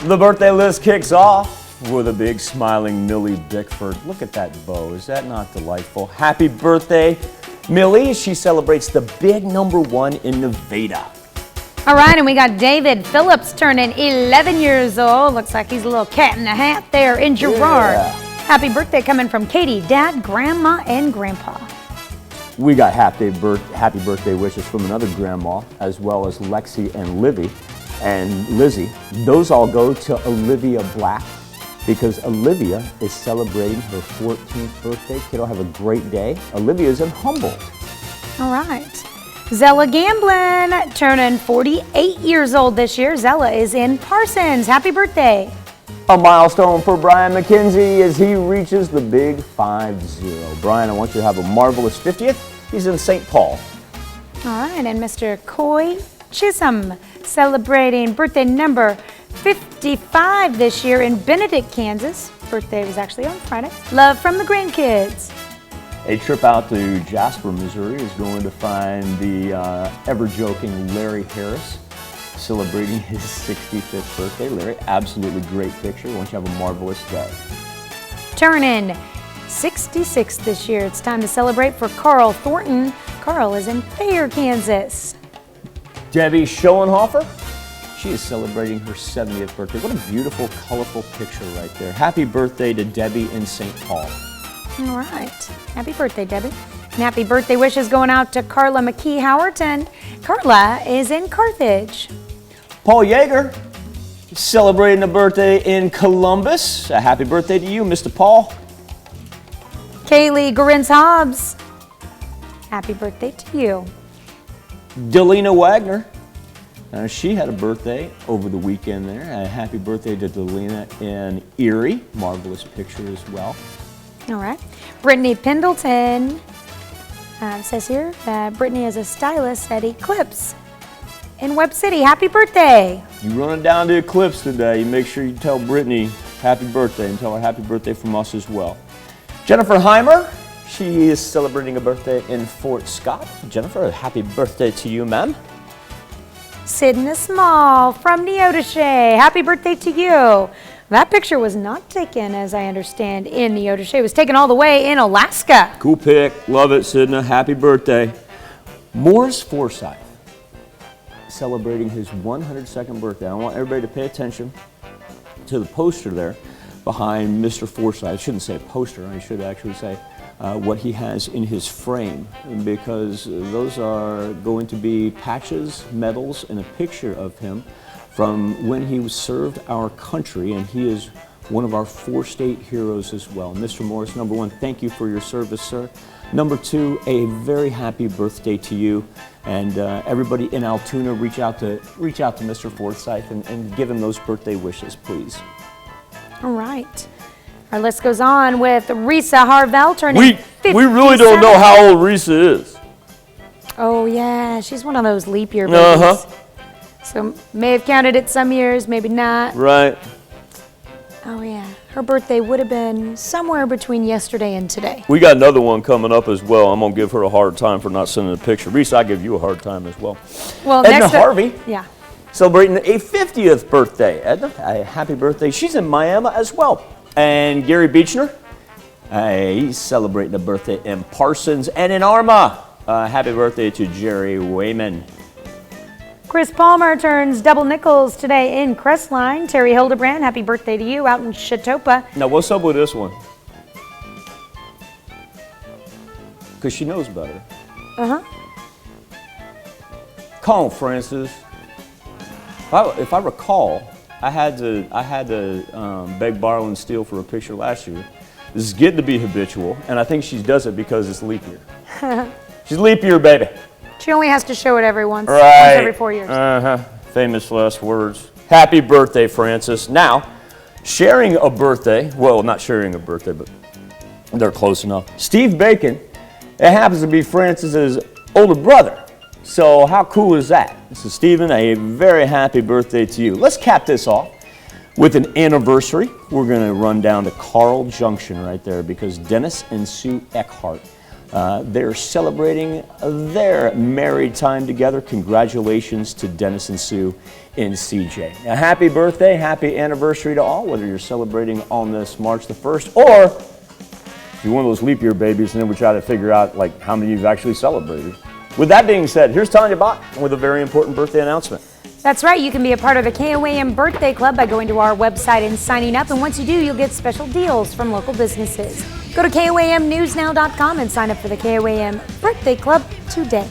The birthday list kicks off with a big smiling Millie Bickford. Look at that bow. Is that not delightful? Happy birthday, Millie. She celebrates the big #1 in Nevada. All right, and we got David Phillips turning 11 years old. Looks like he's a little cat in a hat there in Girard. Yeah. Happy birthday coming from Katie, Dad, Grandma, and Grandpa. We got happy birthday wishes from another grandma, as well as Lexi and Livy and Lizzie. Those all go to Olivia Black because Olivia is celebrating her 14th birthday. Kiddo, have a great day. Olivia is in Humboldt. All right. Zella Gamblin turning 48 years old this year. Zella is in Parsons. Happy birthday. A milestone for Brian McKenzie as he reaches the big 50. Brian, I want you to have a marvelous 50th. He's in St. Paul. All right, and Mr. Coy Chisholm celebrating birthday number 55 this year in Benedict, Kansas. Birthday was actually on Friday. Love from the grandkids. A trip out to Jasper, Missouri is going to find the ever-joking Larry Harris celebrating his 65th birthday. Larry, absolutely great picture. I want you to have a marvelous day. Turning 66 this year. It's time to celebrate for Carl Thornton. Carl is in Thayer, Kansas. Debbie Schoenhofer, she is celebrating her 70th birthday. What a beautiful, colorful picture right there. Happy birthday to Debbie in St. Paul. All right. Happy birthday, Debbie. And happy birthday wishes going out to Carla McKee Howerton. Carla is in Carthage. Paul Yeager, celebrating a birthday in Columbus. A happy birthday to you, Mr. Paul. Kaylee Gorins Hobbs. Happy birthday to you. Delina Wagner. She had a birthday over the weekend there. A happy birthday to Delina in Erie. Marvelous picture as well. All right. Brittany Pendleton says here that Brittany is a stylist at Eclipse in Webb City. Happy birthday. You running down to Eclipse today, you make sure you tell Brittany happy birthday and tell her happy birthday from us as well. Jennifer Heimer, she is celebrating a birthday in Fort Scott. Jennifer, happy birthday to you, ma'am. Sydney Small from Neodesha. Happy birthday to you. That picture was not taken, as I understand, in Neodesha. It was taken all the way in Alaska. Cool pic. Love it, Sydney. Happy birthday. Morris Forsyth, celebrating his 102nd birthday. I want everybody to pay attention to the poster there behind Mr. Forsyth. I shouldn't say poster. I should actually say what he has in his frame, because those are going to be patches, medals, and a picture of him from when he served our country, and he is one of our 4-state heroes as well. Mr. Morris, #1, thank you for your service, sir. #2, a very happy birthday to you, and everybody in Altoona, reach out to Mr. Forsyth and give him those birthday wishes, please. All right. Our list goes on with Risa Harvel turning 57. We really don't know how old Risa is. Oh, yeah. She's one of those leap year babies. So may have counted it some years, maybe not. Right. Oh, yeah. Her birthday would have been somewhere between yesterday and today. We got another one coming up as well. I'm going to give her a hard time for not sending a picture. Risa, I give you a hard time as well. Well, Edna Harvey. Yeah. Celebrating a 50th birthday. Edna, a happy birthday. She's in Miami as well. And Gary Beechner, he's celebrating a birthday in Parsons and in Arma. Happy birthday to Jerry Wayman. Chris Palmer turns double nickels today in Crestline. Terry Hildebrand, happy birthday to you out in Chatopa. Now, what's up with this one? Because she knows better. Uh-huh. Call Francis. If I recall, I had to beg, borrow, and steal for a picture last year. This is getting to be habitual, and I think she does it because it's leap year. She's leap year, baby. She only has to show it once right. every 4 years. Famous last words. Happy birthday, Francis. Now, sharing a birthday, well, not sharing a birthday, but they're close enough. Steve Bacon, it happens to be Francis's older brother. So how cool is that? So Stephen, a very happy birthday to you. Let's cap this off with an anniversary. We're going to run down to Carl Junction right there because Dennis and Sue Eckhart They're celebrating their married time together. Congratulations to Dennis and Sue in CJ. Now, happy birthday, happy anniversary to all, whether you're celebrating on this March the 1st or if you're one of those leap year babies, and then we try to figure out like how many you've actually celebrated. With that being said, here's Tanya Bott with a very important birthday announcement. That's right. You can be a part of the KOAM Birthday Club by going to our website and signing up. And once you do, you'll get special deals from local businesses. Go to KOAMnewsnow.com and sign up for the KOAM Birthday Club today.